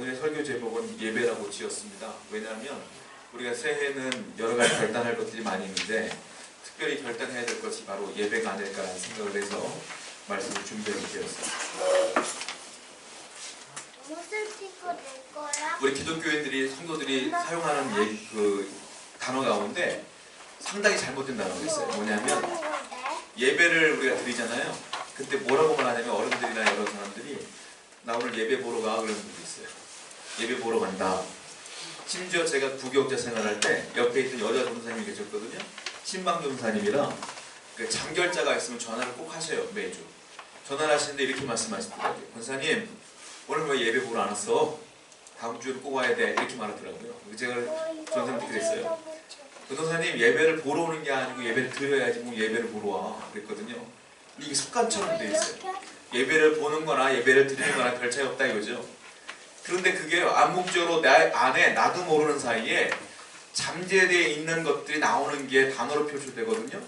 오늘의 설교 제목은 예배라고 지었습니다. 왜냐하면 우리가 새해는 여러 가지 결단할 것들이 많이 있는데 특별히 결단해야 될 것이 바로 예배가 아닐까라는 생각을 해서 말씀을 준비하게 되었습니다. 무슨 스티커 낼 거야? 우리 기독교인들이 성도들이 사용하는 단어 가운데 상당히 잘못된 단어가 있어요. 뭐냐면 예배를 우리가 드리잖아요. 그때 뭐라고 말하냐면 어른들이나 여러 사람들이 나 오늘 예배 보러 가 그런 분도 있어요. 예배 보러 간다. 심지어 제가 부교육자 생활할 때 옆에 있던 여자 전도사님이 계셨거든요. 신방 전도사님이랑 장결자가 있으면 전화를 꼭 하셔요. 매주 전화를 하시는데 이렇게 말씀하시더라고요. 권사님 오늘 왜 예배 보러 안 왔어? 다음 주에 꼭 와야 돼. 이렇게 말하더라고요. 제가 전도사님한테 그랬어요. 전도사님 예배를 보러 오는 게 아니고 예배를 드려야지 뭐 예배를 보러 와 그랬거든요. 이게 습관처럼 돼 있어요. 예배를 보는 거나 예배를 드리는 거나 별 차이 없다 이거죠. 그런데 그게 암묵적으로 내 안에 나도 모르는 사이에 잠재되어 있는 것들이 나오는 게 단어로 표출되거든요.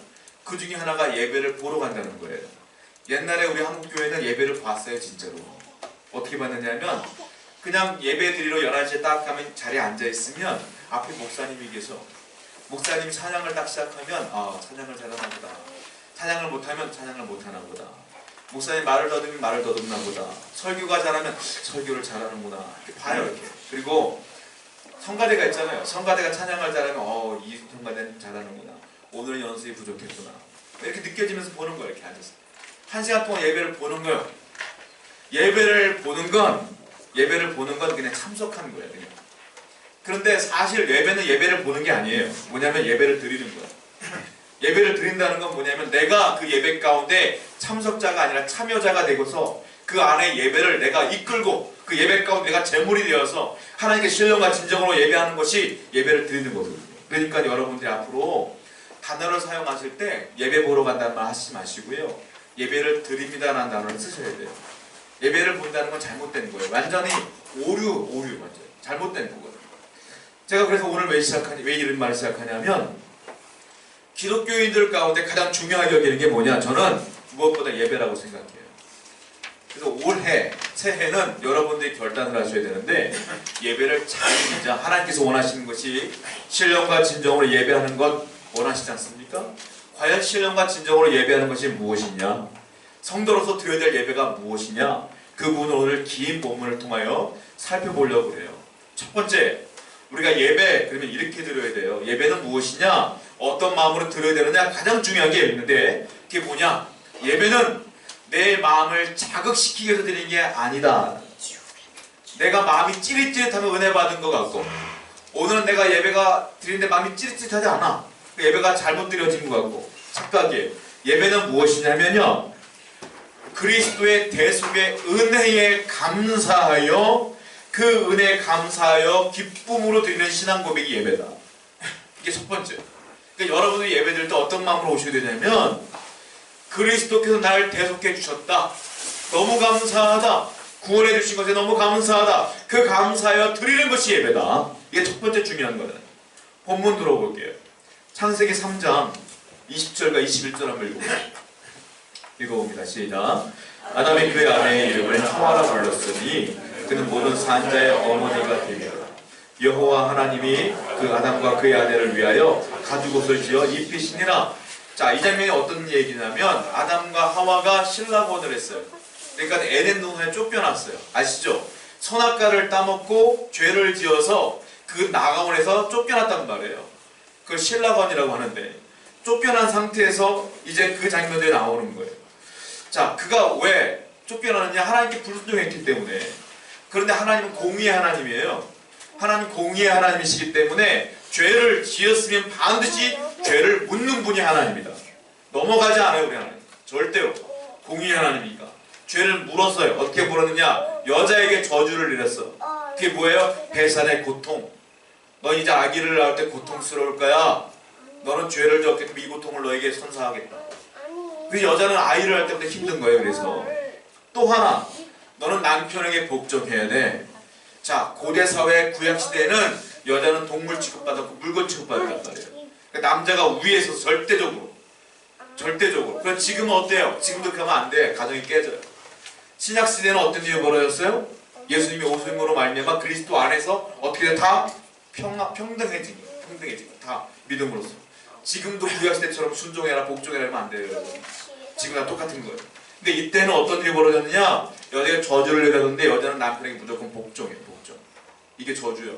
그 중에 하나가 예배를 보러 간다는 거예요. 옛날에 우리 한국교회는 예배를 봤어요. 진짜로. 어떻게 봤느냐면 그냥 예배 드리러 11시에 딱 가면 자리에 앉아있으면 앞에 목사님이 계셔. 목사님이 찬양을 딱 시작하면 찬양을 잘하나 보다. 찬양을 못하면 찬양을 못하나 보다. 목사님 말을 더듬으면 말을 더듬나 보다. 설교가 잘하면 설교를 잘하는구나. 이렇게 봐요. 이렇게. 그리고 성가대가 있잖아요. 성가대가 찬양을 잘하면 이 성가대는 잘하는구나. 오늘 연습이 부족했구나. 이렇게 느껴지면서 보는 거예요. 이렇게 앉아서. 1시간 동안 예배를 보는 거예요. 예배를 보는 건 그냥 참석하는 거예요. 그냥. 그런데 사실 예배는 예배를 보는 게 아니에요. 뭐냐면 예배를 드리는 거예요. 예배를 드린다는 건 뭐냐면 내가 그 예배 가운데 참석자가 아니라 참여자가 되고서 그 안에 예배를 내가 이끌고 그 예배 가운데 내가 제물이 되어서 하나님께 신령과 진정으로 예배하는 것이 예배를 드리는 거거든요. 그러니까 여러분들이 앞으로 단어를 사용하실 때 예배 보러 간다는 말 하시지 마시고요. 예배를 드립니다라는 단어를 쓰셔야 돼요. 예배를 본다는 건 잘못된 거예요. 완전히 오류 완전 잘못된 거거든요. 제가 그래서 오늘 왜 이런 말을 시작하냐면 기독교인들 가운데 가장 중요하게 여기는 게 뭐냐? 저는 무엇보다 예배라고 생각해요. 그래서 올해, 새해는 여러분들이 결단을 하셔야 되는데 예배를 잘 드리자. 하나님께서 원하시는 것이 신령과 진정으로 예배하는 것 원하시지 않습니까? 과연 신령과 진정으로 예배하는 것이 무엇이냐? 성도로서 드려야 될 예배가 무엇이냐? 그 부분을 오늘 긴 본문을 통하여 살펴보려고 그래요. 첫 번째, 우리가 예배 그러면 이렇게 드려야 돼요. 예배는 무엇이냐? 어떤 마음으로 드려야 되느냐? 가장 중요한 게 있는데 그게 뭐냐? 예배는 내 마음을 자극시키기 위해서 드리는 게 아니다. 내가 마음이 찌릿찌릿하면 은혜 받은 것 같고 오늘은 내가 예배가 드리는데 마음이 찌릿찌릿하지 않아. 예배가 잘못 드려진 것 같고 착각이에요. 예배는 무엇이냐면요. 그리스도의 대속의 은혜에 감사하여 그 은혜에 감사하여 기쁨으로 드리는 신앙 고백이 예배다. 이게 첫 번째. 그러니까 여러분이 예배 드릴 때 어떤 마음으로 오셔야 되냐면 그리스도께서 나를 대속해 주셨다. 너무 감사하다. 구원해 주신 것에 너무 감사하다. 그 감사하여 드리는 것이 예배다. 이게 첫 번째 중요한 거다. 본문 들어볼게요. 창세기 3장 20절과 21절 한번 읽어봅니다. 시작. 아담이 그의 아내의 이름을 하와라 불렀으니 그는 모든 산자의 어머니가 되리라. 여호와 하나님이 그 아담과 그의 아내를 위하여 가죽옷을 지어 입히시니라. 자, 이 장면이 어떤 얘기냐면 아담과 하와가 신라곤을 했어요. 그러니까 에덴 동산에 쫓겨났어요. 아시죠? 선악과를 따먹고 죄를 지어서 그 나가원에서 쫓겨났단 말이에요. 그걸 신라곤이라고 하는데 쫓겨난 상태에서 이제 그 장면들이 나오는 거예요. 자, 그가 왜 쫓겨나느냐? 하나님께 불순종했기 때문에. 그런데 하나님은 공의의 하나님이에요. 하나님 공의의 하나님이시기 때문에 죄를 지었으면 반드시 죄를 묻는 분이 하나님이다. 넘어가지 않아요, 우리 하나님. 절대로. 공의의 하나님이니까. 죄를 물었어요. 어떻게 물었느냐? 여자에게 저주를 내렸어. 그게 뭐예요? 배산의 고통. 너 이제 아기를 낳을 때 고통스러울 거야. 너는 죄를 졌기 때문에 이 고통을 너에게 선사하겠다. 그 여자는 아이를 할 때부터 힘든 거예요. 그래서 또 하나, 너는 남편에게 복종해야 돼. 자, 고대사회 구약시대에는 여자는 동물 취급받았고 물건 취급받았단 말이에요. 그러니까 남자가 위에 있어서 절대적으로. 그럼 지금은 어때요? 지금도 그러면 안 돼. 가정이 깨져요. 신약시대는 어떤 일이 벌어졌어요? 예수님의 오심으로 말미암아 그리스도 안에서 어떻게 다 평등해진 다 믿음으로써. 지금도 구약시대 때처럼 순종해라 복종해라 하면 안 돼요, 여러분. 지금과 똑같은 거예요. 근데 이때는 어떤 일이 벌어졌느냐? 여자가 저주를 내렸는데 여자는 남편에게 무조건 복종해요. 복종. 이게 저주예요.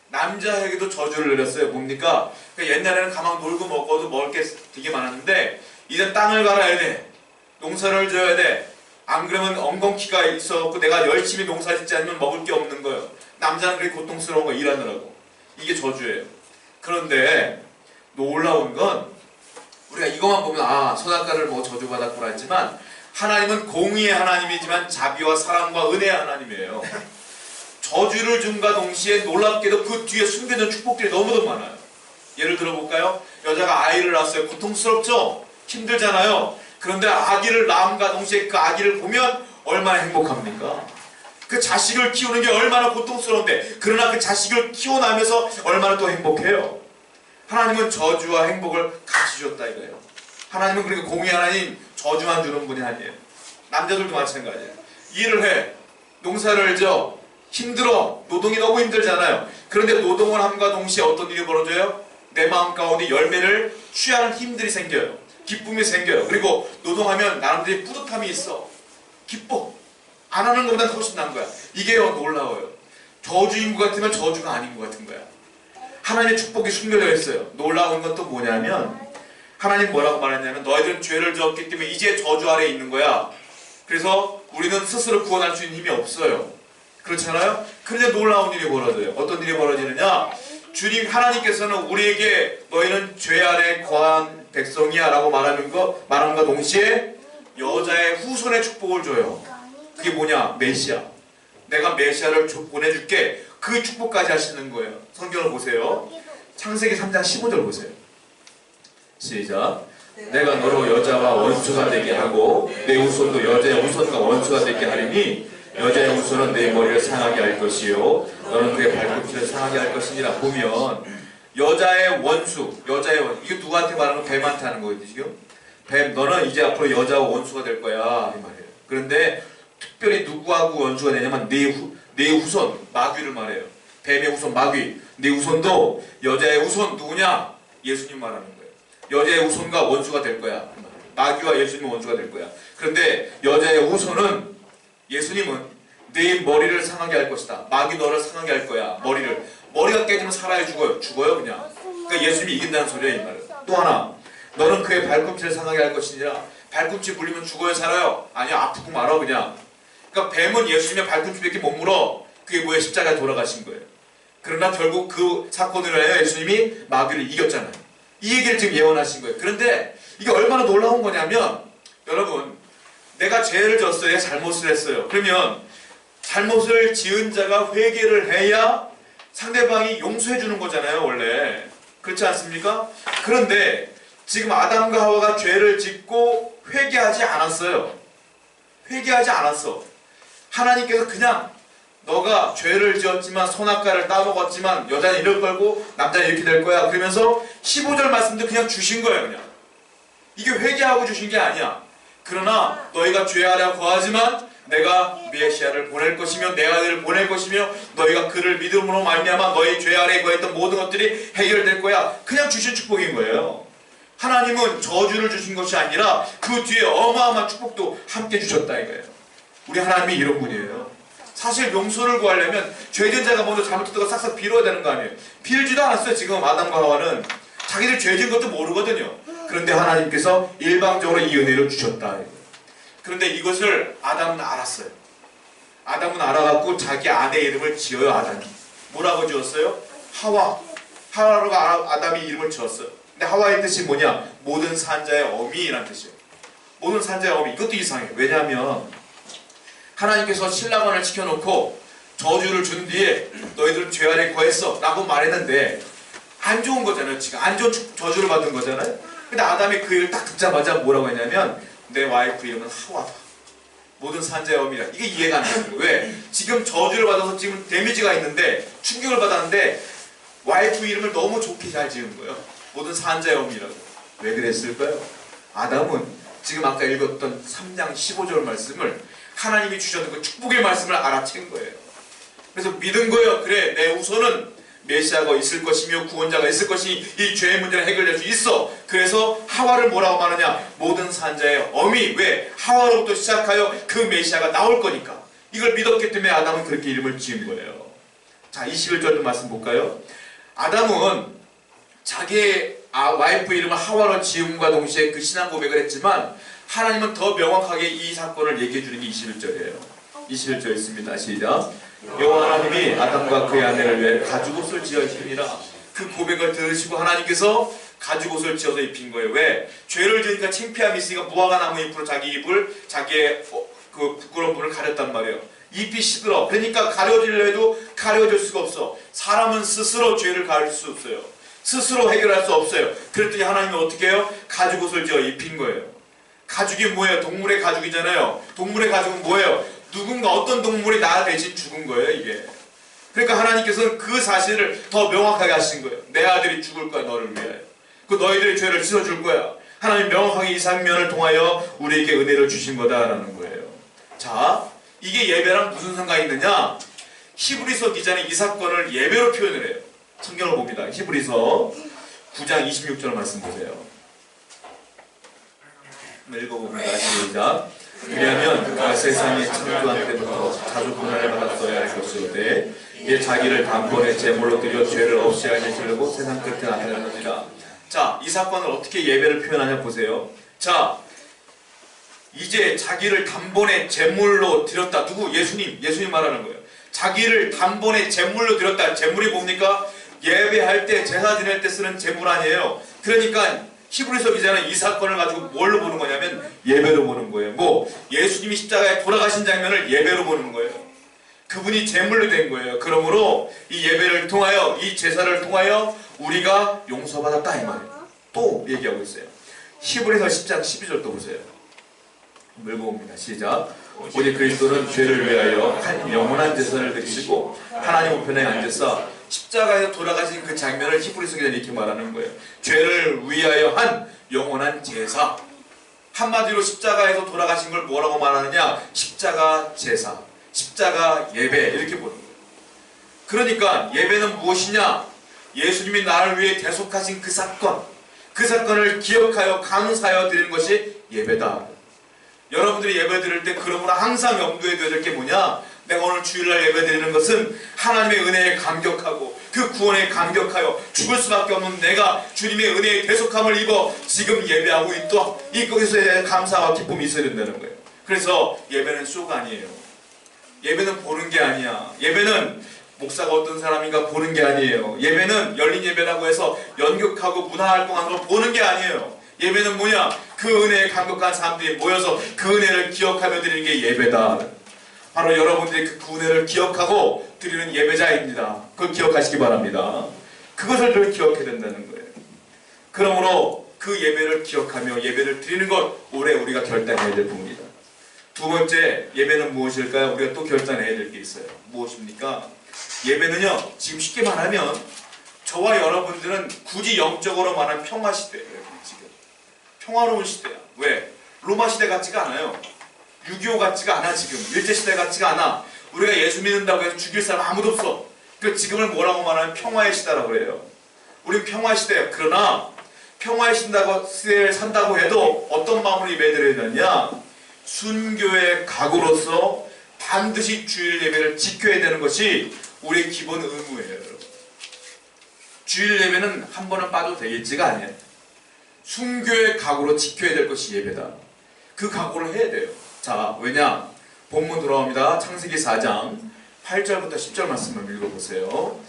남자에게도 저주를 내렸어요. 뭡니까? 그러니까 옛날에는 가만 놀고 먹어도 먹을 게 되게 많았는데 이제 땅을 갈아야 돼. 농사를 져야 돼. 안 그러면 엉겅퀴가 있어갖고 내가 열심히 농사 짓지 않으면 먹을 게 없는 거예요. 남자는 그렇게 고통스러운 거 일하느라고. 이게 저주예요. 그런데 놀라운 건 우리가 이것만 보면 선악과를 뭐 저주받았구나 했지만 하나님은 공의의 하나님이지만 자비와 사랑과 은혜의 하나님이에요. 저주를 줌과 동시에 놀랍게도 그 뒤에 숨겨진 축복들이 너무도 많아요. 예를 들어볼까요? 여자가 아이를 낳았어요. 고통스럽죠? 힘들잖아요. 그런데 아기를 낳음과 동시에 그 아기를 보면 얼마나 행복합니까? 그 자식을 키우는 게 얼마나 고통스러운데 그러나 그 자식을 키워나면서 얼마나 또 행복해요. 하나님은 저주와 행복을 같이 주셨다 이거예요. 하나님은 그리고 공의 하나님 저주만 주는 분이 아니에요. 남자들도 마찬가지예요. 일을 해. 농사를 져. 힘들어. 노동이 너무 힘들잖아요. 그런데 노동을 함과 동시에 어떤 일이 벌어져요? 내 마음 가운데 열매를 취하는 힘들이 생겨요. 기쁨이 생겨요. 그리고 노동하면 나름대로 뿌듯함이 있어. 기뻐. 안 하는 것보다 훨씬 나은 거야. 이게 놀라워요. 저주인 것 같으면 저주가 아닌 것 같은 거야. 하나님의 축복이 숨겨져 있어요. 놀라운 건 또 뭐냐면 하나님 뭐라고 말했냐면 너희들은 죄를 지었기 때문에 이제 저주 아래에 있는 거야. 그래서 우리는 스스로 구원할 수 있는 힘이 없어요. 그렇잖아요? 그런데 놀라운 일이 벌어져요. 어떤 일이 벌어지느냐? 주님 하나님께서는 우리에게 너희는 죄 아래 거한 백성이야 라고 말함과 동시에 여자의 후손의 축복을 줘요. 그게 뭐냐? 메시아. 내가 메시아를 보내줄게. 그 축복까지 하시는 거예요. 성경을 보세요. 창세기 3장 15절 보세요. 시작. 내가 너로 여자와 원수가 되게 하고 내 후손도 여자의 후손과 원수가 되게 하리니 여자의 후손은 내 머리를 상하게 할 것이요 너는 그의 발꿈치를 상하게 할 것이니라. 보면 여자의 원수 이거 누구한테 말하는 거? 뱀한테 하는 거예요 지금. 뱀 너는 이제 앞으로 여자와 원수가 될 거야 이 말이에요. 그런데 특별히 누구하고 원수가 되냐면 내 후손 마귀를 말해요. 뱀의 후손 마귀. 내 후손도 여자의 후손 누구냐? 예수님 말하는 거예요. 여자의 후손과 원수가 될 거야. 마귀와 예수님은 원수가 될 거야. 그런데 여자의 후손은 예수님은 내 머리를 상하게 할 것이다. 마귀 너를 상하게 할 거야. 머리가 깨지면 살아야 죽어요 그냥. 그러니까 예수님이 이긴다는 소리야 이 말은. 또 하나 너는 그의 발꿈치를 상하게 할 것이니라. 발꿈치 물리면 죽어요 살아요? 아니요 아프고 말아 그냥. 그러니까 뱀은 예수님의 발꿈치밖에 못 물어. 그게 뭐예요? 십자가에 돌아가신 거예요. 그러나 결국 그 사건으로 해서 예수님이 마귀를 이겼잖아요. 이 얘기를 지금 예언하신 거예요. 그런데 이게 얼마나 놀라운 거냐면 여러분 내가 죄를 졌어요. 잘못을 했어요. 그러면 잘못을 지은 자가 회개를 해야 상대방이 용서해 주는 거잖아요 원래. 그렇지 않습니까? 그런데 지금 아담과 하와가 죄를 짓고 회개하지 않았어요. 회개하지 않았어. 하나님께서 그냥 너가 죄를 지었지만 선악과를 따먹었지만 여자는 이럴 걸고 남자는 이렇게 될 거야 그러면서 15절 말씀도 그냥 주신 거예요 그냥. 이게 회개하고 주신 게 아니야. 그러나 너희가 죄 아래 거하지만 내가 메시아를 보낼 것이며 내 아들을 보낼 것이며 너희가 그를 믿음으로 말미암아 너희 죄 아래에 거했던 모든 것들이 해결될 거야. 그냥 주신 축복인 거예요. 하나님은 저주를 주신 것이 아니라 그 뒤에 어마어마한 축복도 함께 주셨다 이거예요. 우리 하나님이 이런 분이에요. 사실 용서를 구하려면 죄진 자가 먼저 잘못했다고 싹싹 빌어야 되는 거 아니에요. 빌지도 않았어요. 지금 아담과 하와는 자기들 죄진 것도 모르거든요. 그런데 하나님께서 일방적으로 이 은혜를 주셨다. 그런데 이것을 아담은 알았어요. 아담은 알아갖고 자기 아내 이름을 지어요. 아담이. 뭐라고 지었어요? 하와. 하와로 아담이 이름을 지었어요. 근데 하와의 뜻이 뭐냐? 모든 산자의 어미라는 뜻이에요. 모든 산자의 어미. 이것도 이상해요. 왜냐하면 하나님께서 신랑원을 시켜놓고 저주를 준 뒤에 너희들은 죄 아래 거했어 라고 말했는데 안 좋은 거잖아요. 지금 안 좋은 저주를 받은 거잖아요. 근데 아담이 그 일을 딱 듣자마자 뭐라고 했냐면 내 와이프 이름은 하와다. 모든 산자의 어미라. 이게 이해가 안 되는 거예요. 왜? 지금 저주를 받아서 지금 데미지가 있는데 충격을 받았는데 와이프 이름을 너무 좋게 잘 지은 거예요. 모든 산자의 어미라고. 왜 그랬을까요? 아담은 지금 아까 읽었던 3장 15절 말씀을 하나님이 주셨던 그 축복의 말씀을 알아챈 거예요. 그래서 믿은 거예요. 그래, 내 우선은 메시아가 있을 것이며 구원자가 있을 것이니 이 죄의 문제를 해결될 수 있어. 그래서 하와를 뭐라고 말하냐? 모든 산자의 어미. 왜? 하와로부터 시작하여 그 메시아가 나올 거니까. 이걸 믿었기 때문에 아담은 그렇게 이름을 지은 거예요. 자, 21절 말씀 볼까요? 아담은 자기의 와이프 이름을 하와로 지음과 동시에 그 신앙 고백을 했지만 하나님은 더 명확하게 이 사건을 얘기해 주는 게 21절이에요. 21절 있습니다. 시작. 여호와 하나님이 아담과 그의 아내를 위해 가죽옷을 지어 입히니라. 그 고백을 들으시고 하나님께서 가죽옷을 지어서 입힌 거예요. 왜? 죄를 지으니까 창피함이 있으니까 무화과 나무 잎으로 자기 입을, 자기의 그 부끄러운 부분을 가렸단 말이에요. 잎이 시들어. 그러니까 가려지려 해도 가려질 수가 없어. 사람은 스스로 죄를 가릴 수 없어요. 스스로 해결할 수 없어요. 그랬더니 하나님이 어떻게 해요? 가죽옷을 지어 입힌 거예요. 가죽이 뭐예요? 동물의 가죽이잖아요. 동물의 가죽은 뭐예요? 누군가 어떤 동물이 나 대신 죽은 거예요, 이게. 그러니까 하나님께서는 그 사실을 더 명확하게 하신 거예요. 내 아들이 죽을 거야, 너를 위하여. 그 너희들의 죄를 씻어줄 거야. 하나님 명확하게 이 장면을 통하여 우리에게 은혜를 주신 거다라는 거예요. 자, 이게 예배랑 무슨 상관이 있느냐? 히브리서 기자는 이 사건을 예배로 표현을 해요. 성경을 봅니다. 히브리서 9장 26절 말씀 보세요. 읽어봅니다. 시작. 왜냐하면 그가 세상의 창조한 때부터 자주 고난을 받았어야 할 것이오되 이에 자기를 단번에 제물로 드려 죄를 없이 하게 하려고 세상 끝에 나타났느니라. 자, 이 사건을 어떻게 예배를 표현하냐 보세요. 자, 이제 자기를 단번에 제물로 드렸다. 누구? 예수님 말하는 거예요. 자기를 단번에 제물로 드렸다. 제물이 뭡니까? 예배할 때, 제사 지낼 때 쓰는 제물 아니에요. 그러니까 히브리서 기자는 이 사건을 가지고 뭘로 보는 거냐면 예배로 보는 거예요. 뭐 예수님이 십자가에 돌아가신 장면을 예배로 보는 거예요. 그분이 제물로 된 거예요. 그러므로 이 예배를 통하여, 이 제사를 통하여 우리가 용서받았다 이 말이에요. 또 얘기하고 있어요. 히브리서 10장 12절도 보세요. 읽어봅니다. 시작. 오직 그리스도는 죄를 위하여 한 영원한 제사를 드리시고 하나님 우편에 앉으사 십자가에서 돌아가신 그 장면을 히브리서 기자는 이렇게 말하는 거예요. 죄를 위하여 한 영원한 제사. 한마디로 십자가에서 돌아가신 걸 뭐라고 말하느냐? 십자가 제사, 십자가 예배, 이렇게 보는 거예요. 그러니까 예배는 무엇이냐? 예수님이 나를 위해 대속하신 그 사건, 그 사건을 기억하여 감사하여 드리는 것이 예배다. 여러분들이 예배 드릴 때 그러므로 항상 염두에 둬야 될 게 뭐냐? 내가 오늘 주일날 예배 드리는 것은 하나님의 은혜에 감격하고 그 구원에 감격하여 죽을 수밖에 없는 내가 주님의 은혜에 대속함을 입어 지금 예배하고 있다. 이것에 대한 감사와 기쁨이 있어야 된다는 거예요. 그래서 예배는 쇼가 아니에요. 예배는 보는 게 아니야. 예배는 목사가 어떤 사람인가 보는 게 아니에요. 예배는 열린 예배라고 해서 연극하고 문화활동하는 걸 보는 게 아니에요. 예배는 뭐냐? 그 은혜에 감격한 사람들이 모여서 그 은혜를 기억하며 드리는 게 예배다. 바로 여러분들이 그 은혜를 기억하고 드리는 예배자입니다. 그걸 기억하시기 바랍니다. 그것을 늘 기억해야 된다는 거예요. 그러므로 그 예배를 기억하며 예배를 드리는 것 올해 우리가 결단해야 될 부분이다. 두 번째, 예배는 무엇일까요? 우리가 또 결단해야 될 게 있어요. 무엇입니까? 예배는요, 지금 쉽게 말하면 저와 여러분들은 굳이 영적으로 말하면 평화 시대예요. 지금 평화로운 시대야. 왜? 로마 시대 같지가 않아요. 6.25 같지가 않아. 지금 일제시대 같지가 않아. 우리가 예수 믿는다고 해서 죽일 사람 아무도 없어. 그 지금을 뭐라고 말하면 평화의 시대라고 해요. 우린 평화의 시대예요. 그러나 평화의 시대를 산다고 해도 어떤 마음으로 예배드려야 되느냐? 순교의 각오로서 반드시 주일 예배를 지켜야 되는 것이 우리의 기본 의무예요. 여러분. 주일 예배는 한 번은 빠도 되겠지가 아니에요. 순교의 각오로 지켜야 될 것이 예배다. 그 각오를 해야 돼요. 자, 왜냐? 본문 돌아옵니다. 창세기 4장 8절부터 10절 말씀을 읽어보세요.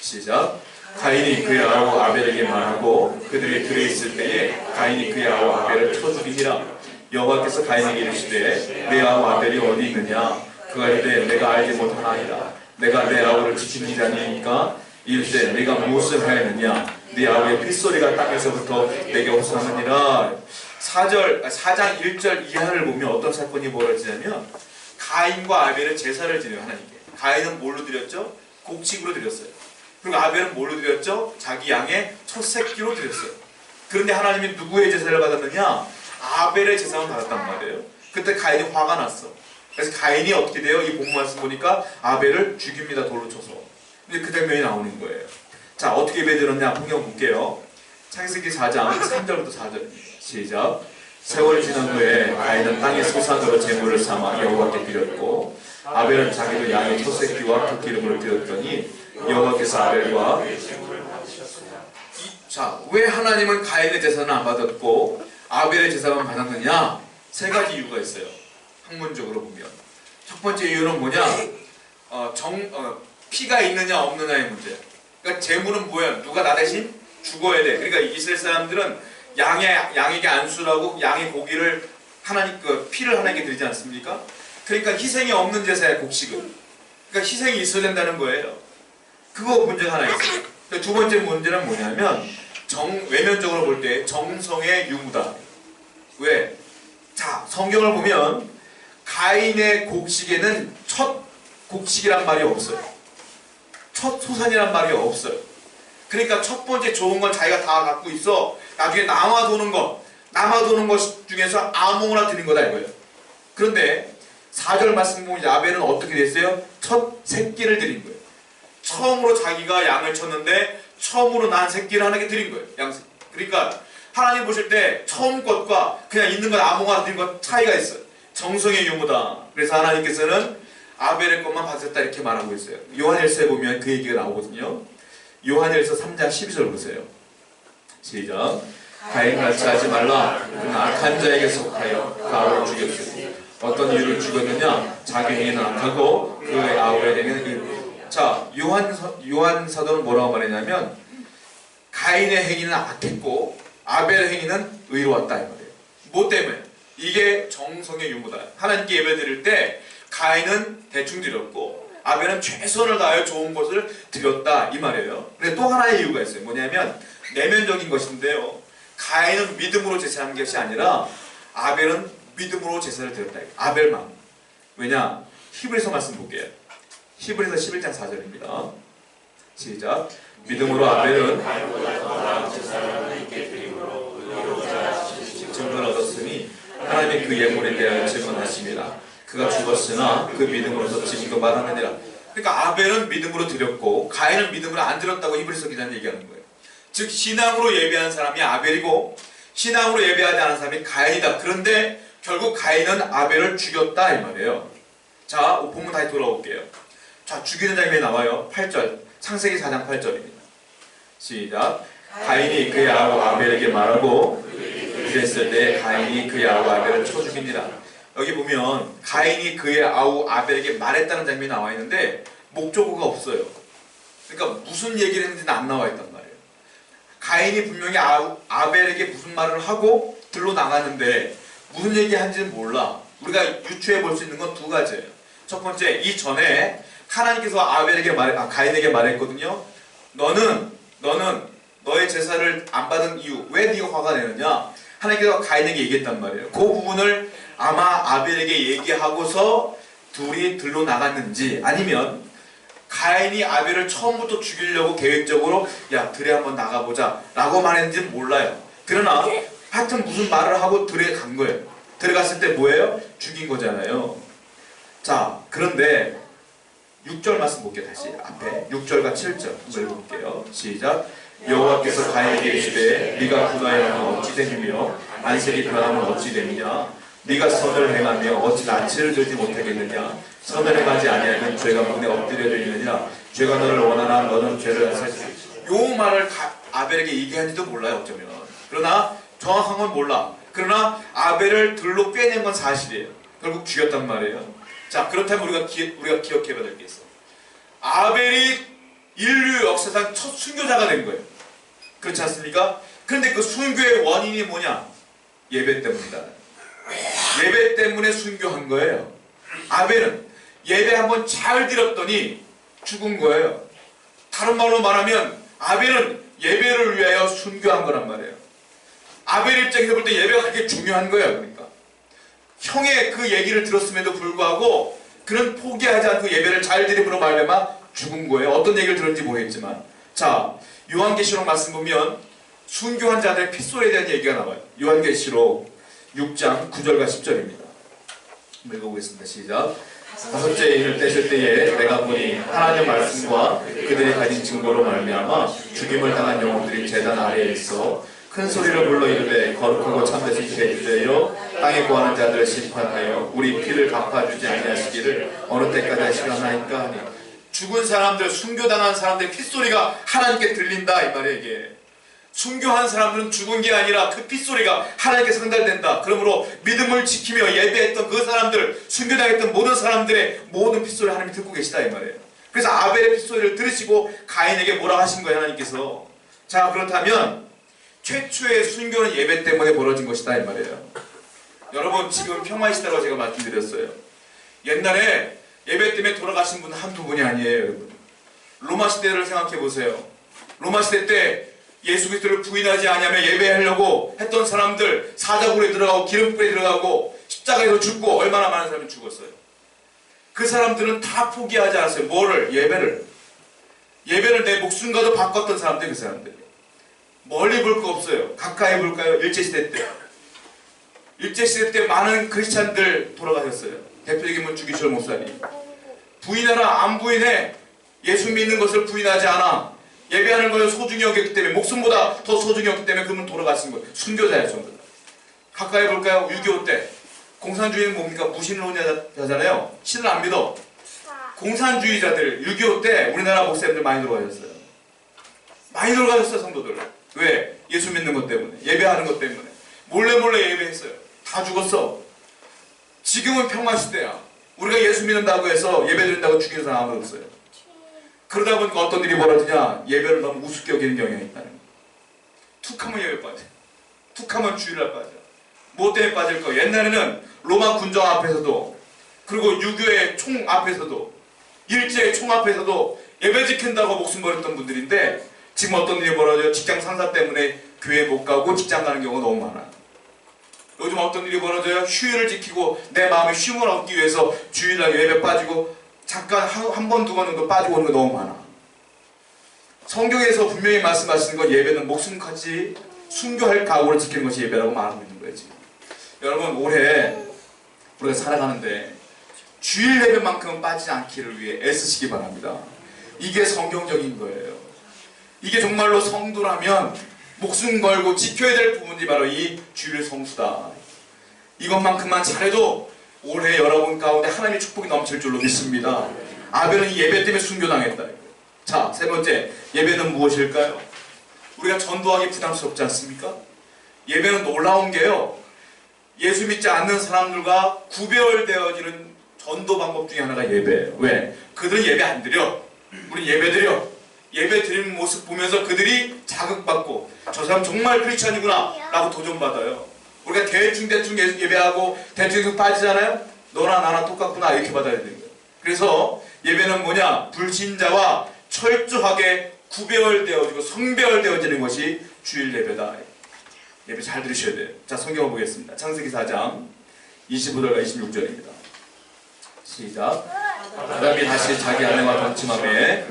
시작. 가인이 그의 아우 아벨에게 말하고 그들이 들에 있을 때에 가인이 그의 아우 아벨을 쳐 죽이니라. 여호와께서 가인에게 이르시되 내 아우 아벨이 어디 있느냐? 그가 이르되 내가 알지 못하나이다. 내가 내 아우를 지킨 일이 아니니까. 이르되 내가 무엇을 하였느냐? 네 아우의 핏소리가 땅에서부터 내게 호소하느니라. 4장 1절 이하를 보면 어떤 사건이 벌어지냐면 가인과 아벨은 제사를 드려요. 하나님께. 가인은 뭘로 드렸죠? 곡식으로 드렸어요. 그리고 아벨은 뭘로 드렸죠? 자기 양의 첫 새끼로 드렸어요. 그런데 하나님이 누구의 제사를 받았느냐? 아벨의 제사를 받았단 말이에요. 그때 가인이 화가 났어. 그래서 가인이 어떻게 돼요? 이 본문 말씀 보니까 아벨을 죽입니다. 돌로 쳐서. 근데 그 장면이 나오는 거예요. 자, 어떻게 예배드렸냐? 성경 볼게요. 창세기 4장 3절부터 4절입니다. 시작. 세월이 지난 후에 가인은 땅의 소산으로 제물을 삼아 여호와께 드렸고 아벨은 자기도 양의 첫 새끼와 그 기름으로 드렸더니 여호와께서 아벨과 자, 왜 하나님은 가인의 제사는 안 받았고 아벨의 제사만 받았느냐? 세 가지 이유가 있어요. 학문적으로 보면 첫 번째 이유는 뭐냐? 피가 있느냐 없느냐의 문제. 그러니까 제물은 뭐야? 누가 나 대신 죽어야 돼. 그러니까 이스라엘 사람들은 양에게 안수라고 양의 고기를 하나님 피를 하나님께 드리지 않습니까? 그러니까 희생이 없는 제사야 곡식은. 그러니까 희생이 있어야 된다는 거예요. 그거 문제가 하나 있어요. 두 번째 문제는 뭐냐면 외면적으로 볼 때 정성의 유무다. 왜? 자, 성경을 보면 가인의 곡식에는 첫 곡식이란 말이 없어요. 첫 소산이란 말이 없어요. 그러니까 첫 번째 좋은 건 자기가 다 갖고 있어. 나중에 남아도는 것 중에서 아무거나 드린 거다 이거예요. 그런데 4절 말씀 보면 아벨은 어떻게 됐어요? 첫 새끼를 드린 거예요. 처음으로 자기가 양을 쳤는데 처음으로 난 새끼를 하나님께 드린 거예요. 양새끼. 그러니까 하나님 보실 때 처음 것과 그냥 있는 것 아무거나 드린 것 차이가 있어요. 정성의 유무다. 그래서 하나님께서는 아벨의 것만 받았다 이렇게 말하고 있어요. 요한일서에 보면 그 얘기가 나오거든요. 요한일서 3장 12절 보세요. 시작. 가인같이 하지 말라. 그는 악한 자에게 속하여 아벨을 죽였으니 어떤 이유를 죽였느냐? 자기 행위는 악하고 그의 아우의 행위는 의로워. 자, 요한 사도는 뭐라고 말했냐면 가인의 행위는 악했고 아벨의 행위는 의로웠다 이 말이에요. 뭐 때문에? 이게 정성의 유무다. 하나님께 예배 드릴 때 가인은 대충 드렸고 아벨은 최선을 다하여 좋은 것을 드렸다 이 말이에요. 근데 또 하나의 이유가 있어요. 뭐냐면 내면적인 것인데요. 가인은 믿음으로 제사한 것이 아니라 아벨은 믿음으로 제사를 드렸다. 아벨만. 왜냐? 히브리서 말씀 볼게요. 히브리서 11장 4절입니다. 시작. 믿음으로 아벨은 증거를 얻었으니 하나님의 그 예물에 대하여 증언하십니다. 그가 죽었으나 그 믿음으로서 지금도 말하느니라. 그러니까 아벨은 믿음으로 드렸고 가인은 믿음으로 안 드렸다고 히브리서 기자는 얘기하는 거예요. 즉 신앙으로 예배한 사람이 아벨이고 신앙으로 예배하지 않은 사람이 가인이다. 그런데 결국 가인은 아벨을 죽였다 이 말이에요. 자, 본문 다시 돌아올게요. 자, 죽이는 장면이 나와요. 8절. 창세기 4장 8절입니다. 시작. 가인이 그의 아우 아벨에게 말하고 그랬을 때 가인이 그의 아우 아벨을 쳐 죽이니라. 여기 보면 가인이 그의 아우 아벨에게 말했다는 장면이 나와 있는데 목적어가 없어요. 그러니까 무슨 얘기를 했는지는 안 나와 있단 말이에요. 가인이 분명히 아벨에게 무슨 말을 하고 들로 나갔는데 무슨 얘기한지는 몰라. 우리가 유추해 볼 수 있는 건 두 가지예요. 첫 번째, 이 전에 하나님께서 가인에게 말했거든요. 너는 너의 제사를 안 받은 이유, 왜 네가 화가 내느냐? 하나님께서 가인에게 얘기했단 말이에요. 그 부분을 아마 아벨에게 얘기하고서 둘이 들로 나갔는지 아니면 가인이 아벨을 처음부터 죽이려고 계획적으로 야 들에 한번 나가보자 라고 말했는지는 몰라요. 그러나 하여튼 무슨 말을 하고 들에 간 거예요. 들어갔을 때 뭐예요? 죽인 거잖아요. 자, 그런데 6절 말씀 볼게요. 다시 앞에 6절과 7절 한번 읽어볼게요. 시작. 여호와께서 가인에게 이르시되 네가 분하여하면 어찌 되느며 안색이 변하면 어찌 되느냐? 네가 선을 행하며 어찌 낯을 들지 못하겠느냐? 선을 행하지 아니하면 죄가 문에 엎드려 있느냐? 죄가 너를 원하나 너는 죄를 살 수 있어. 요 말을 아벨에게 얘기한지도 몰라요. 어쩌면. 그러나 정확한 건 몰라. 그러나 아벨을 들로 빼낸 건 사실이에요. 결국 죽였단 말이에요. 자, 그렇다면 우리가 기억해봐야 될 게 있어. 아벨이 인류 역사상 첫 순교자가 된 거예요. 그렇지 않습니까? 그런데 그 순교의 원인이 뭐냐? 예배 때문이다. 예배 때문에 순교한 거예요. 아벨은 예배 한번 잘 드렸더니 죽은 거예요. 다른 말로 말하면 아벨은 예배를 위하여 순교한 거란 말이에요. 아벨 입장에서 볼 때 예배가 그렇게 중요한 거예요. 그러니까 형의 그 얘기를 들었음에도 불구하고 그는 포기하지 않고 예배를 잘 드림으로 말미암아 죽은 거예요. 어떤 얘기를 들었는지 모르겠지만. 자, 요한계시록 말씀 보면 순교한 자들의 핏소리에 대한 얘기가 나와요. 요한계시록 6장 9절과 10절입니다. 읽어보겠습니다. 시작. 다섯째 인을 떼실 때에 내가 보니 하나님의 말씀과 그들이 가진 증거로 말미암아 죽임을 당한 영혼들이 제단 아래에 있어 큰 소리로 불러 이르되 거룩하고 참되신 주의 주여 땅에 구하는 자들을 심판하여 우리 피를 갚아주지 아니하시기를 어느 때까지 하시려나이까 하니. 죽은 사람들, 순교당한 사람들의 핏소리가 하나님께 들린다 이 말이에요. 이게 순교한 사람들은 죽은 게 아니라 그 핏소리가 하나님께 상달된다. 그러므로 믿음을 지키며 예배했던 그 사람들, 순교당했던 모든 사람들의 모든 핏소리 하나님이 듣고 계시다 이 말이에요. 그래서 아벨의 핏소리를 들으시고 가인에게 뭐라 하신 거예요, 하나님께서. 자, 그렇다면 최초의 순교는 예배 때문에 벌어진 것이다 이 말이에요. 여러분, 지금 평화시대라고 제가 말씀드렸어요. 옛날에 예배 때문에 돌아가신 분은 한두 분이 아니에요, 여러분. 로마 시대를 생각해 보세요. 로마 시대 때 예수 그리스도를 부인하지 아니하며 예배하려고 했던 사람들, 사자굴에 들어가고 기름불에 들어가고 십자가에서 죽고 얼마나 많은 사람이 죽었어요. 그 사람들은 다 포기하지 않았어요. 뭐를? 예배를 내 목숨과도 바꿨던 사람들, 그 사람들. 멀리 볼 거 없어요. 가까이 볼까요? 일제시대 때. 일제시대 때 많은 크리스찬들 돌아가셨어요. 대표적인 주기철 목사님. 부인하라, 안 부인해. 예수 믿는 것을 부인하지 않아. 예배하는 걸 소중히 여겼기 때문에, 목숨보다 더 소중히 여겼기 때문에 그분 돌아가신 거예요. 순교자예요, 전부 다. 가까이 볼까요? 6.25 때. 공산주의는 뭡니까? 무신론자잖아요. 신을 안 믿어. 공산주의자들, 6.25 때 우리나라 목사님들 많이 돌아가셨어요. 많이 돌아가셨어요, 성도들. 왜? 예수 믿는 것 때문에. 예배하는 것 때문에. 몰래 예배했어요. 다 죽었어. 지금은 평화시대야. 우리가 예수 믿는다고 해서 예배드린다고 죽이는 사람 아무도 없어요. 그러다 보니까 어떤 일이 벌어지냐? 예배를 너무 우습게 여기는 경향이 있다는 거예요. 툭하면 예배 빠져. 툭하면 주일날 빠져. 뭐 때문에 빠질까? 옛날에는 로마 군정 앞에서도, 그리고 유교의 총 앞에서도, 일제의 총 앞에서도 예배 지킨다고 목숨 버렸던 분들인데, 지금 어떤 일이 벌어져요? 직장 상사 때문에 교회 못 가고 직장 가는 경우가 너무 많아요. 요즘 어떤 일이 벌어져요? 휴일을 지키고 내 마음의 쉼을 얻기 위해서 주일날 예배 빠지고 잠깐 한 번, 두 번 정도 빠지고 오는 거 너무 많아. 성경에서 분명히 말씀하시는 건 예배는 목숨같이 순교할 각오를 지키는 것이 예배라고 말하고 있는 거예요, 지금. 여러분, 올해 우리가 살아가는데 주일 예배만큼은 빠지지 않기를 위해 애쓰시기 바랍니다. 이게 성경적인 거예요. 이게 정말로 성도라면 목숨 걸고 지켜야 될 부분이 바로 이 주일 성수다. 이것만큼만 잘해도 올해 여러분 가운데 하나님의 축복이 넘칠 줄로 믿습니다. 아벨은 예배 때문에 순교당했다. 자, 세 번째, 예배는 무엇일까요? 우리가 전도하기 부담스럽지 않습니까? 예배는 놀라운 게요, 예수 믿지 않는 사람들과 구별되어지는 전도 방법 중에 하나가 예배예요. 왜? 그들은 예배 안 드려. 우리 예배 드려. 예배 드리는 모습 보면서 그들이 자극받고, 저 사람 정말 크리스찬이구나 라고 도전받아요. 우리가 대충 예배하고 대충 빠지잖아요. 너나 나나 똑같구나 이렇게 받아야 되는 거예요. 그래서 예배는 뭐냐? 불신자와 철저하게 구별되어지고 성별되어지는 것이 주일 예배다. 예배 잘 들으셔야 돼요. 자, 성경을 보겠습니다. 창세기 4장 25절과 26절입니다. 시작. 아담이 다시 자기 아내와 동침하매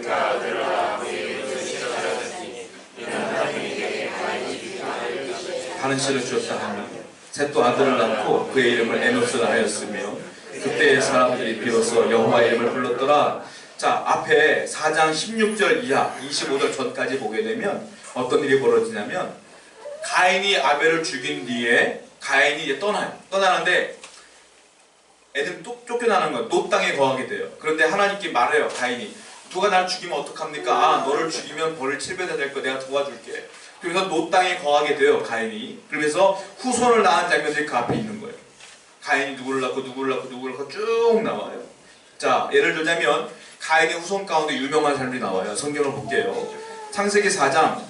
하는 씨를 주었다 하며 셋도 아들을 낳고 그의 이름을 에노스라 하였으며 그때의 사람들이 비로소 여호와의 이름을 불렀더라. 자, 앞에 4장 16절 이하 25절 전까지 보게 되면 어떤 일이 벌어지냐면, 가인이 아벨을 죽인 뒤에 가인이 이제 떠나는데 애들 쫓겨나는 거예요. 노 땅에 거하게 돼요. 그런데 하나님께 말해요. 가인이, 누가 날 죽이면 어떡합니까? 아, 너를 죽이면 벌을 7배나 될 거 내가 도와줄게. 그래서 노 땅에 거하게 돼요, 가인이. 그러면서 후손을 낳은 장면들이 그 앞에 있는 거예요. 가인이 누구를 낳고 쭉 나와요. 자, 예를 들자면 가인의 후손 가운데 유명한 사람들이 나와요. 성경을 볼게요. 창세기 4장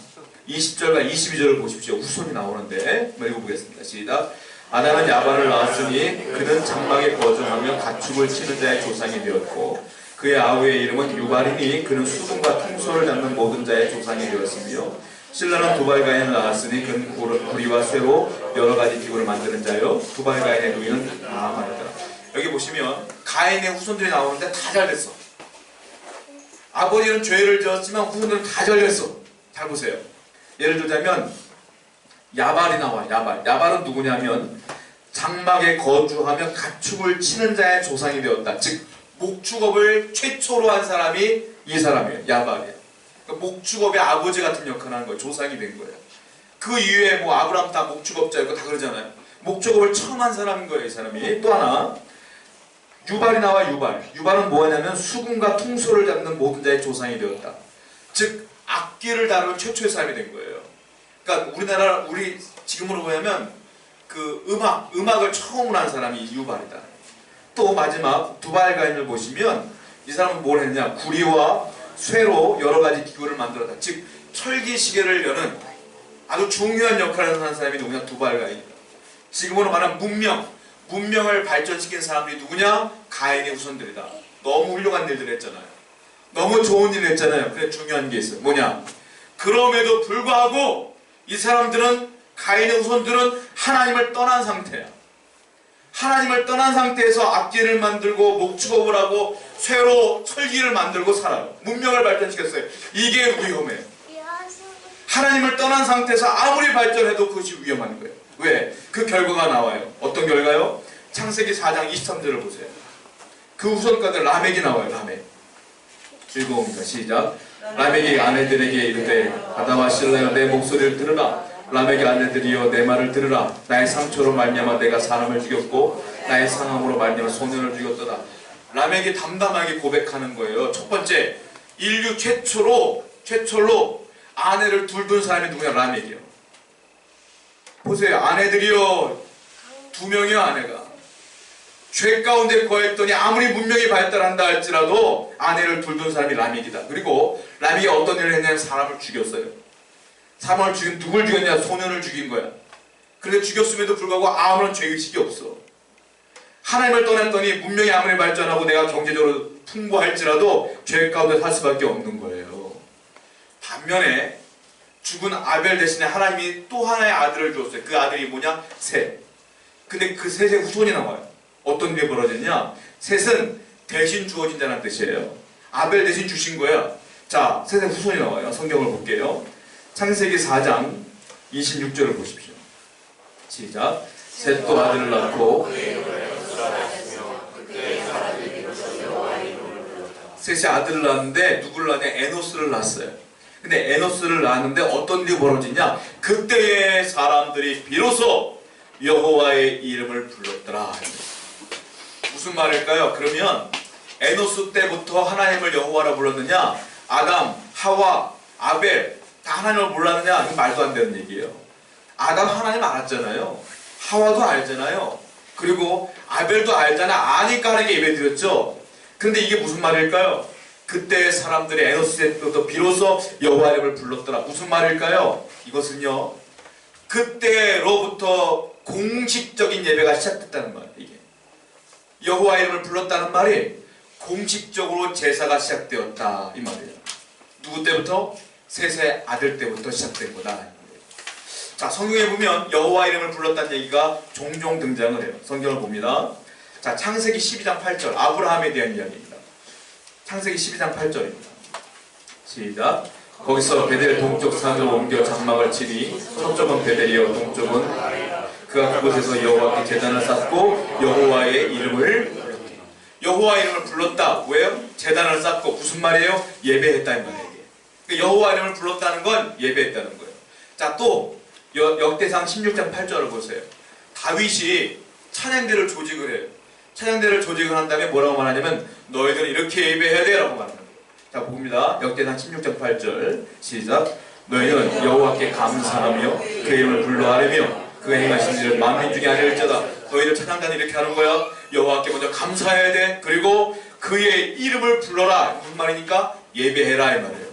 20절과 22절을 보십시오. 후손이 나오는데 한번 읽어보겠습니다. 시작. 아담은 야발을 낳았으니 그는 장막에 거주하며 가축을 치는 자의 조상이 되었고 그의 아우의 이름은 유발이니 그는 수금과 통소를 잡는 모든 자의 조상이 되었으며 신라는 두발가인을 낳았으니 그는 구리와 쇠로 여러 가지 기구를 만드는 자요 두발가인의 누이는 나아마니더라. 여기 보시면 가인의 후손들이 나오는데 다 잘됐어. 아버지는 죄를 지었지만 후손들은 다 잘됐어. 잘 보세요. 예를 들자면 야발이 나와요. 야발은 누구냐면 장막에 거주하며 가축을 치는 자의 조상이 되었다. 즉 목축업을 최초로 한 사람이 이 사람이에요. 야발이에요. 그러니까 목축업의 아버지 같은 역할을 하는 거예요. 조상이 된 거예요. 그 이후에 뭐 아브라함 다 목축업자였고 다 그러잖아요. 목축업을 처음 한 사람인 거예요. 이 사람이. 또 하나 유발이 나와. 유발은 뭐냐면 수금과 퉁소를 잡는 모든 자의 조상이 되었다. 즉 악기를 다루는 최초의 사람이 된 거예요. 그러니까 우리 지금으로 보면 그 음악을 처음으로 한 사람이 유발이다. 또 마지막 두발가인을 보시면 이 사람은 뭘 했냐? 구리와 쇠로 여러 가지 기구를 만들었다. 즉 철기 시계를 여는 아주 중요한 역할을 하는 사람이 누구냐? 두발가인이다. 지금으로 말하면 문명을 발전시킨 사람들이 누구냐? 가인의 후손들이다. 너무 훌륭한 일들을 했잖아요. 너무 좋은 일을 했잖아요. 근데 중요한 게 있어요. 뭐냐? 그럼에도 불구하고 이 사람들은 가인의 후손들은 하나님을 떠난 상태야. 하나님을 떠난 상태에서 악기를 만들고 목축업을 하고 쇠로 철기를 만들고 살아요. 문명을 발전시켰어요. 이게 위험해요. 하나님을 떠난 상태에서 아무리 발전해도 그것이 위험한 거예요. 왜? 그 결과가 나와요. 어떤 결과요? 창세기 4장 23절을 보세요. 그 후손가들 라멕이 나와요. 라멕. 읽어봅니다. 시작. 라멕이 아내들에게 이르되 아다와 실라여 내 목소리를 들으라. 라멕의 아내들이여 내 말을 들으라. 나의 상처로 말미암아 내가 사람을 죽였고 나의 상함으로 말미암아 소년을 죽였도다. 라멕이 담담하게 고백하는 거예요. 첫 번째, 인류 최초로 아내를 둘 사람이 누구냐? 라멕이요. 보세요. 아내들이요 2명이요. 아내가 죄 가운데 거했더니 아무리 문명이 발달한다 할지라도 아내를 둘 사람이 라멕이다. 그리고 라멕이 어떤 일을 했냐면 사람을 죽였어요. 사람을 죽인, 누굴 죽였냐? 소년을 죽인 거야. 그런데 죽였음에도 불구하고 아무런 죄의식이 없어. 하나님을 떠났더니 문명이 아무리 발전하고 내가 경제적으로 풍부할지라도 죄 가운데 살 수밖에 없는 거예요. 반면에 죽은 아벨 대신에 하나님이 또 하나의 아들을 주었어요. 그 아들이 뭐냐? 셋. 근데 그 셋의 후손이 나와요. 어떤 일이 벌어졌냐? 셋은 대신 주어진 자라는 뜻이에요. 아벨 대신 주신 거야. 자, 셋의 후손이 나와요. 성경을 볼게요. 창세기 4장 26절을 보십시오. 시작. 셋도 아들을 낳고 셋이 아들을 낳았는데 누구를 낳냐? 에노스를 낳았어요. 근데 에노스를 낳았는데 어떤 일이 벌어지냐? 그때의 사람들이 비로소 여호와의 이름을 불렀더라. 무슨 말일까요? 그러면 에노스 때부터 하나님을 여호와라 불렀느냐? 아담, 하와, 아벨 다 하나님을 몰랐느냐? 이거 말도 안 되는 얘기예요. 아담 하나님 알았잖아요. 하와도 알잖아요. 그리고 아벨도 알잖아. 아니까 하나님께 예배드렸죠. 근데 이게 무슨 말일까요? 그때 사람들이 에노스 때부터 비로소 여호와 이름을 불렀더라. 무슨 말일까요? 이것은요, 그때로부터 공식적인 예배가 시작됐다는 말이에요. 이게 여호와 이름을 불렀다는 말이 공식적으로 제사가 시작되었다 이 말이에요. 누구 때부터? 셋의 아들 때부터 시작된 거다. 자, 성경에 보면 여호와 이름을 불렀다는 얘기가 종종 등장을 해요. 성경을 봅니다. 자, 창세기 12장 8절 아브라함에 대한 이야기입니다. 창세기 12장 8절입니다. 시작. 거기서 베델의 동쪽 산으로 옮겨 장막을 치니 서쪽은 베델이요 동쪽은 그가 그곳에서 여호와께 제단을 쌓고 여호와의 이름을 불렀다. 왜요? 제단을 쌓고 무슨 말이에요? 예배했다는 말이에요. 그러니까 여호와 이름을 불렀다는 건 예배했다는 거예요. 자, 또 역대상 16장 8절을 보세요. 다윗이 찬양대를 조직을 해요. 찬양대를 조직을 한 다음에 뭐라고 말하냐면 너희들은 이렇게 예배해야 돼 라고 말합니다. 자, 봅니다. 역대상 16장 8절 시작. 너희는 여호와께 감사하며 그 이름을 불러 아뢰며 그가 행하신 일을 만민 중에 아뢰일지어다. 너희들 찬양단이 이렇게 하는 거야. 여호와께 먼저 감사해야 돼. 그리고 그의 이름을 불러라. 무슨 말이니까? 예배해라 이 말이에요.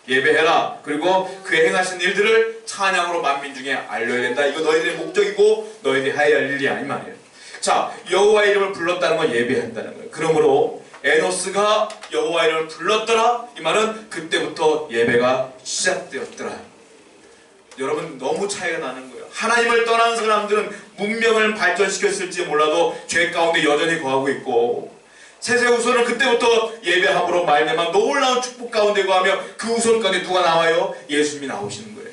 예배해라. 그리고 그의 행하신 일들을 찬양으로 만민 중에 알려야 된다. 이거 너희들의 목적이고 너희들이 해야 할 일이야 이 말이에요. 자, 여호와 이름을 불렀다는 건 예배한다는 거예요. 그러므로 에노스가 여호와 이름을 불렀더라. 이 말은 그때부터 예배가 시작되었더라. 여러분, 너무 차이가 나는 거예요. 하나님을 떠난 사람들은 문명을 발전시켰을지 몰라도 죄 가운데 여전히 거하고 있고, 셋의 후손은 그때부터 예배함으로 말미암아 놀라운 축복 가운데 거하며 그 후손 가운데 누가 나와요? 예수님이 나오시는 거예요.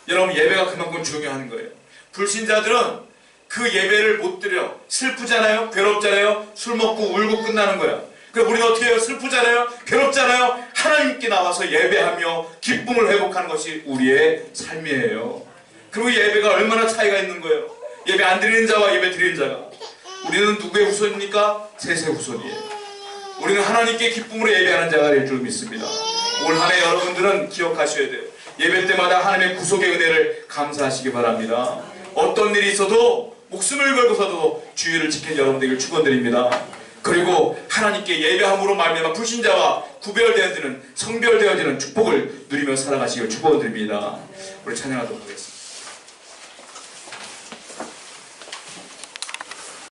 여러분, 예배가 그만큼 중요한 거예요. 불신자들은 그 예배를 못 드려 슬프잖아요, 괴롭잖아요, 술 먹고 울고 끝나는 거야. 그럼 우리는 어떻게 해요? 슬프잖아요, 괴롭잖아요. 하나님께 나와서 예배하며 기쁨을 회복하는 것이 우리의 삶이에요. 그리고 예배가 얼마나 차이가 있는 거예요. 예배 안 드리는 자와 예배 드리는 자가. 우리는 누구의 후손입니까? 셋의 후손이에요. 우리는 하나님께 기쁨으로 예배하는 자가 될 줄 믿습니다. 올 한 해 여러분들은 기억하셔야 돼요. 예배 때마다 하나님의 구속의 은혜를 감사하시기 바랍니다. 어떤 일이 있어도 목숨을 걸고서도 주의를 지킨 여러분들에게 축원드립니다. 그리고 하나님께 예배함으로 말미암아 불신자와 구별되어지는 성별되어지는 축복을 누리며 살아가시길 축원드립니다. 우리 찬양하도록 하겠습니다.